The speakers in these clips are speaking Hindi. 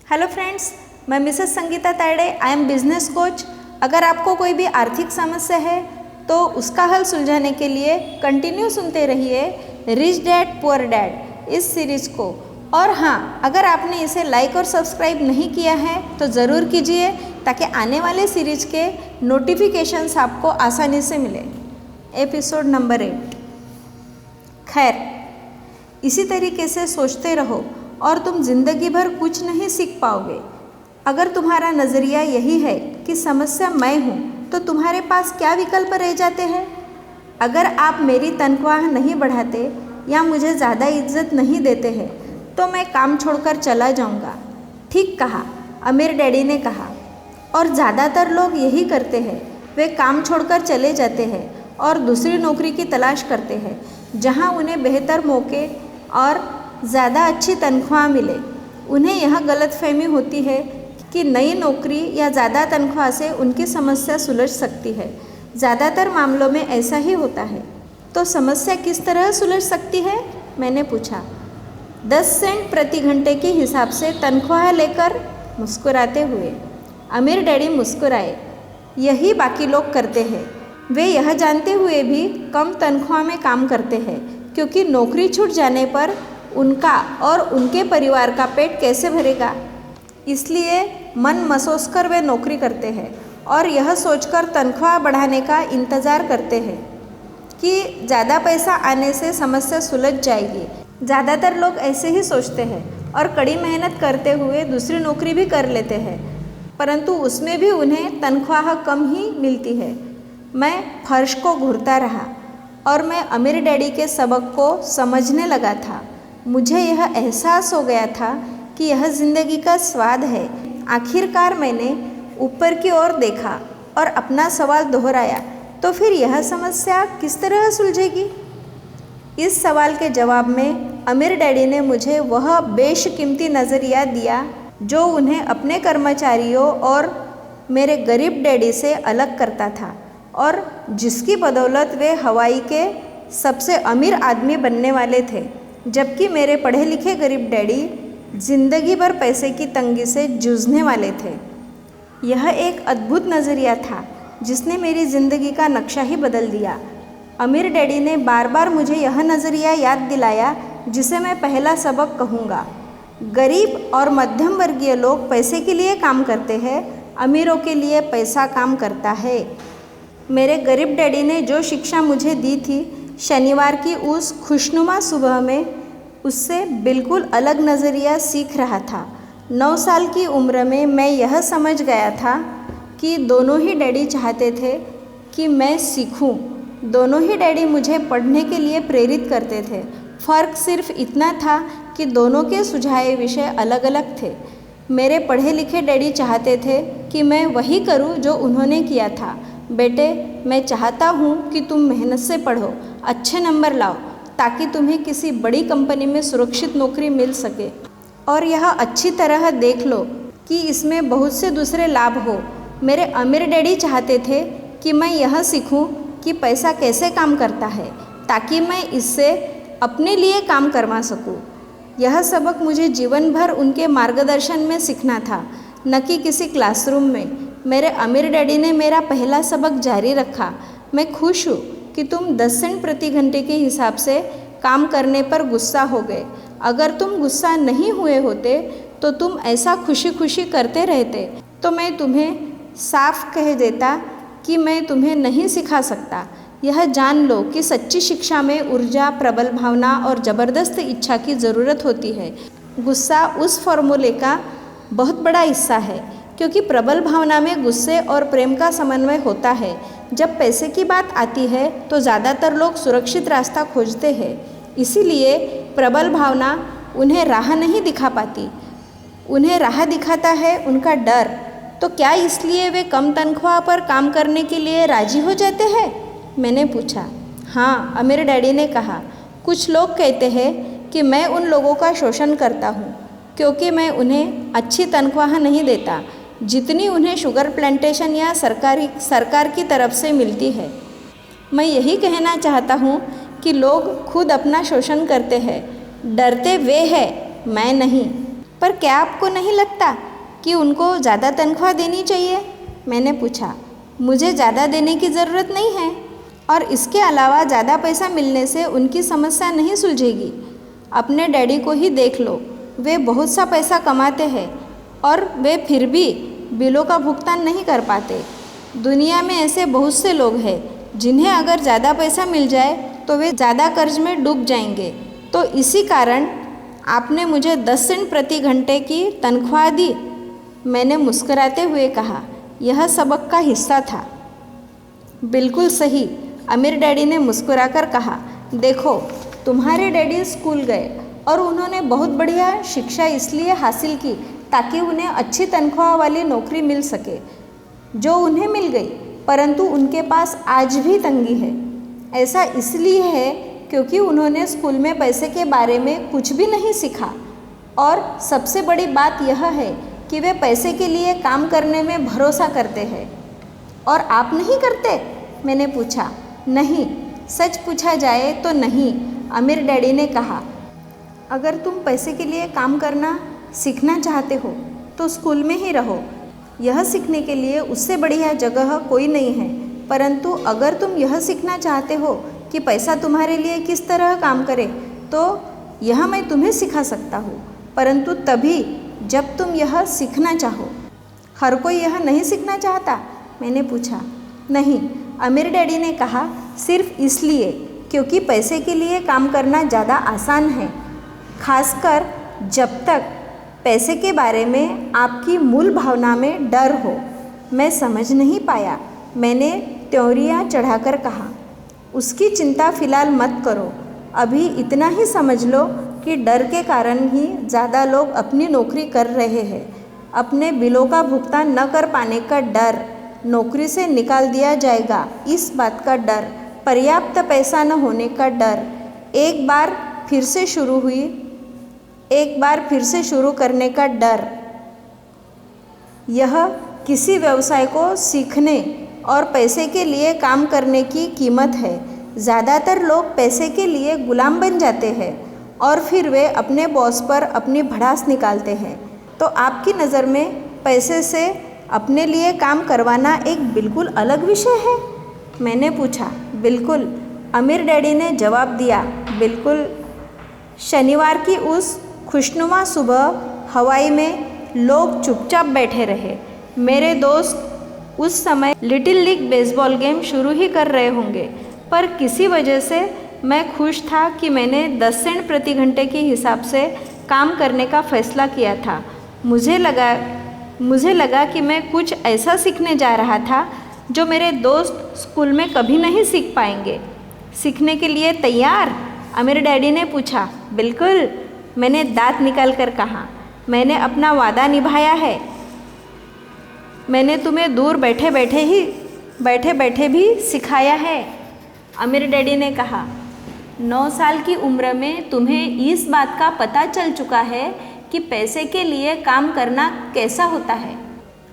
हेलो फ्रेंड्स, मैं Mrs Sangeeta Tayde. I am business coach. अगर आपको कोई भी आर्थिक समस्या है तो उसका हल सुलझाने के लिए कंटिन्यू सुनते रहिए रिच डैड पुअर डैड इस सीरीज़ को। और हाँ, अगर आपने इसे लाइक और सब्सक्राइब नहीं किया है तो ज़रूर कीजिए ताकि आने वाले सीरीज के नोटिफिकेशंस आपको आसानी से मिले। Episode number 8। खैर, इसी तरीके से सोचते रहो और तुम जिंदगी भर कुछ नहीं सीख पाओगे। अगर तुम्हारा नज़रिया यही है कि समस्या मैं हूँ तो तुम्हारे पास क्या विकल्प रह जाते हैं। अगर आप मेरी तनख्वाह नहीं बढ़ाते या मुझे ज़्यादा इज्जत नहीं देते हैं तो मैं काम छोड़कर चला जाऊँगा। ठीक कहा, अमीर डैडी ने कहा। और ज़्यादातर लोग यही करते हैं, वे काम छोड़कर चले जाते हैं और दूसरी नौकरी की तलाश करते हैं जहाँ उन्हें बेहतर मौके और ज़्यादा अच्छी तनख्वाह मिले। उन्हें यह गलतफहमी होती है कि नई नौकरी या ज़्यादा तनख्वाह से उनकी समस्या सुलझ सकती है। ज़्यादातर मामलों में ऐसा ही होता है। तो समस्या किस तरह सुलझ सकती है, मैंने पूछा। 10 सेंट प्रति घंटे के हिसाब से तनख्वाह लेकर मुस्कुराते हुए अमीर डैडी मुस्कुराए। यही बाकी लोग करते हैं। वे यह जानते हुए भी कम तनख्वाह में काम करते हैं क्योंकि नौकरी छूट जाने पर उनका और उनके परिवार का पेट कैसे भरेगा। इसलिए मन मसोस कर वे नौकरी करते हैं और यह सोचकर तनख्वाह बढ़ाने का इंतज़ार करते हैं कि ज़्यादा पैसा आने से समस्या सुलझ जाएगी। ज़्यादातर लोग ऐसे ही सोचते हैं और कड़ी मेहनत करते हुए दूसरी नौकरी भी कर लेते हैं, परंतु उसमें भी उन्हें तनख्वाह कम ही मिलती है। मैं फर्श को घूरता रहा और मैं अमीर डैडी के सबक को समझने लगा था। मुझे यह एहसास हो गया था कि यह ज़िंदगी का स्वाद है। आखिरकार मैंने ऊपर की ओर देखा और अपना सवाल दोहराया, तो फिर यह समस्या किस तरह सुलझेगी? इस सवाल के जवाब में अमीर डैडी ने मुझे वह बेशकीमती नज़रिया दिया जो उन्हें अपने कर्मचारियों और मेरे गरीब डैडी से अलग करता था और जिसकी बदौलत वे हवाई के सबसे अमीर आदमी बनने वाले थे, जबकि मेरे पढ़े लिखे गरीब डैडी जिंदगी भर पैसे की तंगी से जूझने वाले थे। यह एक अद्भुत नज़रिया था जिसने मेरी ज़िंदगी का नक्शा ही बदल दिया। अमीर डैडी ने बार बार मुझे यह नज़रिया याद दिलाया जिसे मैं पहला सबक कहूँगा। गरीब और मध्यम वर्गीय लोग पैसे के लिए काम करते हैं, अमीरों के लिए पैसा काम करता है। मेरे गरीब डैडी ने जो शिक्षा मुझे दी थी, शनिवार की उस खुशनुमा सुबह में उससे बिल्कुल अलग नज़रिया सीख रहा था। 9 साल की उम्र में मैं यह समझ गया था कि दोनों ही डैडी चाहते थे कि मैं सीखूं। दोनों ही डैडी मुझे पढ़ने के लिए प्रेरित करते थे। फ़र्क सिर्फ इतना था कि दोनों के सुझाए विषय अलग अलग थे। मेरे पढ़े लिखे डैडी चाहते थे कि मैं वही करूं जो उन्होंने किया था। बेटे, मैं चाहता हूँ कि तुम मेहनत से पढ़ो, अच्छे नंबर लाओ ताकि तुम्हें किसी बड़ी कंपनी में सुरक्षित नौकरी मिल सके। और यह अच्छी तरह देख लो कि इसमें बहुत से दूसरे लाभ हो। मेरे अमीर डैडी चाहते थे कि मैं यह सीखूं कि पैसा कैसे काम करता है ताकि मैं इससे अपने लिए काम करवा सकूं। यह सबक मुझे जीवन भर उनके मार्गदर्शन में सीखना था, न कि किसी क्लासरूम में। मेरे अमीर डैडी ने मेरा पहला सबक जारी रखा। मैं खुश हूँ कि तुम 10 सेंट प्रति घंटे के हिसाब से काम करने पर गुस्सा हो गए। अगर तुम गुस्सा नहीं हुए होते तो तुम ऐसा खुशी खुशी करते रहते तो मैं तुम्हें साफ कह देता कि मैं तुम्हें नहीं सिखा सकता। यह जान लो कि सच्ची शिक्षा में ऊर्जा, प्रबल भावना और ज़बरदस्त इच्छा की ज़रूरत होती है। गुस्सा उस फॉर्मूले का बहुत बड़ा हिस्सा है क्योंकि प्रबल भावना में गुस्से और प्रेम का समन्वय होता है। जब पैसे की बात आती है तो ज़्यादातर लोग सुरक्षित रास्ता खोजते हैं, इसीलिए प्रबल भावना उन्हें राह नहीं दिखा पाती। उन्हें राह दिखाता है उनका डर। तो क्या इसलिए वे कम तनख्वाह पर काम करने के लिए राजी हो जाते हैं, मैंने पूछा। हाँ, अमीर डैडी ने कहा। कुछ लोग कहते हैं कि मैं उन लोगों का शोषण करता हूँ क्योंकि मैं उन्हें अच्छी तनख्वाह नहीं देता जितनी उन्हें शुगर प्लांटेशन या सरकार की तरफ से मिलती है। मैं यही कहना चाहता हूँ कि लोग खुद अपना शोषण करते हैं, डरते वे हैं, मैं नहीं। पर क्या आपको नहीं लगता कि उनको ज़्यादा तनख्वाह देनी चाहिए? मैंने पूछा। मुझे ज़्यादा देने की ज़रूरत नहीं है और इसके अलावा ज़्यादा पैसा मिलने से उनकी समस्या नहीं सुलझेगी। अपने डैडी को ही देख लो, वे बहुत सा पैसा कमाते हैं और वे फिर भी बिलों का भुगतान नहीं कर पाते। दुनिया में ऐसे बहुत से लोग हैं जिन्हें अगर ज़्यादा पैसा मिल जाए तो वे ज़्यादा कर्ज में डूब जाएंगे। तो इसी कारण आपने मुझे 10 सेंट प्रति घंटे की तनख्वाह दी। मैंने मुस्कुराते हुए कहा, यह सबक का हिस्सा था। बिल्कुल सही, अमीर डैडी ने मुस्कुराकर कहा। देखो, तुम्हारे डैडी स्कूल गए और उन्होंने बहुत बढ़िया शिक्षा इसलिए हासिल की ताकि उन्हें अच्छी तनख्वाह वाली नौकरी मिल सके, जो उन्हें मिल गई, परंतु उनके पास आज भी तंगी है। ऐसा इसलिए है क्योंकि उन्होंने स्कूल में पैसे के बारे में कुछ भी नहीं सीखा और सबसे बड़ी बात यह है कि वे पैसे के लिए काम करने में भरोसा करते हैं। और आप नहीं करते? मैंने पूछा। नहीं, सच पूछा जाए तो नहीं, अमीर डैडी ने कहा। अगर तुम पैसे के लिए काम करना सीखना चाहते हो तो स्कूल में ही रहो। यह सीखने के लिए उससे बढ़िया जगह कोई नहीं है। परंतु अगर तुम यह सीखना चाहते हो कि पैसा तुम्हारे लिए किस तरह काम करे तो यह मैं तुम्हें सिखा सकता हूँ, परंतु तभी जब तुम यह सीखना चाहो। हर कोई यह नहीं सीखना चाहता? मैंने पूछा। नहीं, अमीर डैडी ने कहा, सिर्फ इसलिए क्योंकि पैसे के लिए काम करना ज़्यादा आसान है, खासकर जब तक पैसे के बारे में आपकी मूल भावना में डर हो। मैं समझ नहीं पाया। मैंने त्योरियाँ चढ़ाकर कहा, उसकी चिंता फिलहाल मत करो। अभी इतना ही समझ लो कि डर के कारण ही ज़्यादा लोग अपनी नौकरी कर रहे हैं। अपने बिलों का भुगतान न कर पाने का डर, नौकरी से निकाल दिया जाएगा इस बात का डर, पर्याप्त पैसा न होने का डर, एक बार फिर से शुरू करने का डर। यह किसी व्यवसाय को सीखने और पैसे के लिए काम करने की कीमत है। ज़्यादातर लोग पैसे के लिए गुलाम बन जाते हैं और फिर वे अपने बॉस पर अपनी भड़ास निकालते हैं। तो आपकी नज़र में पैसे से अपने लिए काम करवाना एक बिल्कुल अलग विषय है? मैंने पूछा। बिल्कुल, अमीर डैडी ने जवाब दिया, बिल्कुल। शनिवार की उस खुशनुमा सुबह हवाई में लोग चुपचाप बैठे रहे। मेरे दोस्त उस समय लिटिल लीग बेसबॉल गेम शुरू ही कर रहे होंगे, पर किसी वजह से मैं खुश था कि मैंने 10 सेंट प्रति घंटे के हिसाब से काम करने का फैसला किया था। मुझे लगा कि मैं कुछ ऐसा सीखने जा रहा था जो मेरे दोस्त स्कूल में कभी नहीं सीख पाएंगे। सीखने के लिए तैयार? अमीर डैडी ने पूछा। बिल्कुल, मैंने दांत निकाल कर कहा। मैंने अपना वादा निभाया है। मैंने तुम्हें दूर बैठे बैठे भी सिखाया है। अमीर डैडी ने कहा, 9 साल की उम्र में तुम्हें इस बात का पता चल चुका है कि पैसे के लिए काम करना कैसा होता है।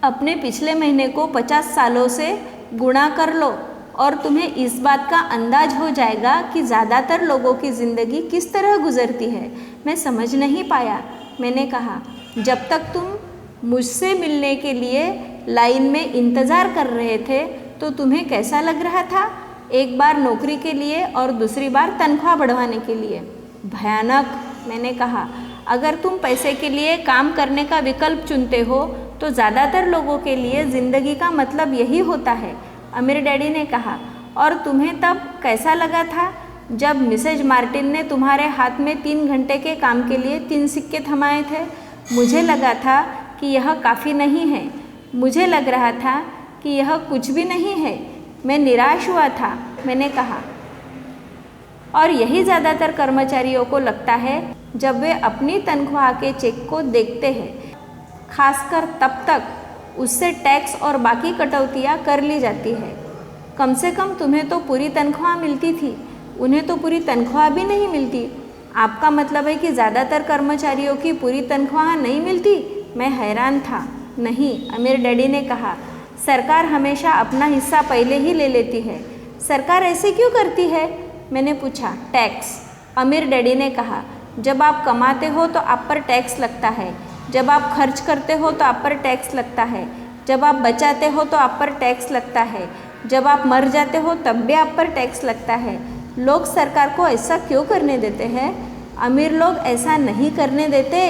अपने पिछले महीने को 50 सालों से गुणा कर लो और तुम्हें इस बात का अंदाज हो जाएगा कि ज़्यादातर लोगों की ज़िंदगी किस तरह गुजरती है। मैं समझ नहीं पाया। मैंने कहा, जब तक तुम मुझसे मिलने के लिए लाइन में इंतज़ार कर रहे थे तो तुम्हें कैसा लग रहा था? एक बार नौकरी के लिए और दूसरी बार तनख्वाह बढ़वाने के लिए। भयानक, मैंने कहा। अगर तुम पैसे के लिए काम करने का विकल्प चुनते हो तो ज़्यादातर लोगों के लिए ज़िंदगी का मतलब यही होता है, अमीर डैडी ने कहा। और तुम्हें तब कैसा लगा था जब मिसेज मार्टिन ने तुम्हारे हाथ में 3 घंटे के काम के लिए 3 सिक्के थमाए थे? मुझे लगा था कि यह काफ़ी नहीं है। मुझे लग रहा था कि यह कुछ भी नहीं है। मैं निराश हुआ था, मैंने कहा। और यही ज़्यादातर कर्मचारियों को लगता है जब वे अपनी तनख्वाह के चेक को देखते हैं, खासकर तब तक उससे टैक्स और बाकी कटौतियाँ कर ली जाती है। कम से कम तुम्हें तो पूरी तनख्वाह मिलती थी, उन्हें तो पूरी तनख्वाह भी नहीं मिलती। आपका मतलब है कि ज़्यादातर कर्मचारियों की पूरी तनख्वाह नहीं मिलती? मैं हैरान था। नहीं, अमीर डैडी ने कहा, सरकार हमेशा अपना हिस्सा पहले ही ले लेती है। सरकार ऐसे क्यों करती है? मैंने पूछा। टैक्स, अमीर डैडी ने कहा, जब आप कमाते हो तो आप पर टैक्स लगता है। जब आप खर्च करते हो तो आप पर टैक्स लगता है, जब आप बचाते हो तो आप पर टैक्स लगता है, जब आप मर जाते हो तब भी आप पर टैक्स लगता है। लोग सरकार को ऐसा क्यों करने देते हैं? अमीर लोग ऐसा नहीं करने देते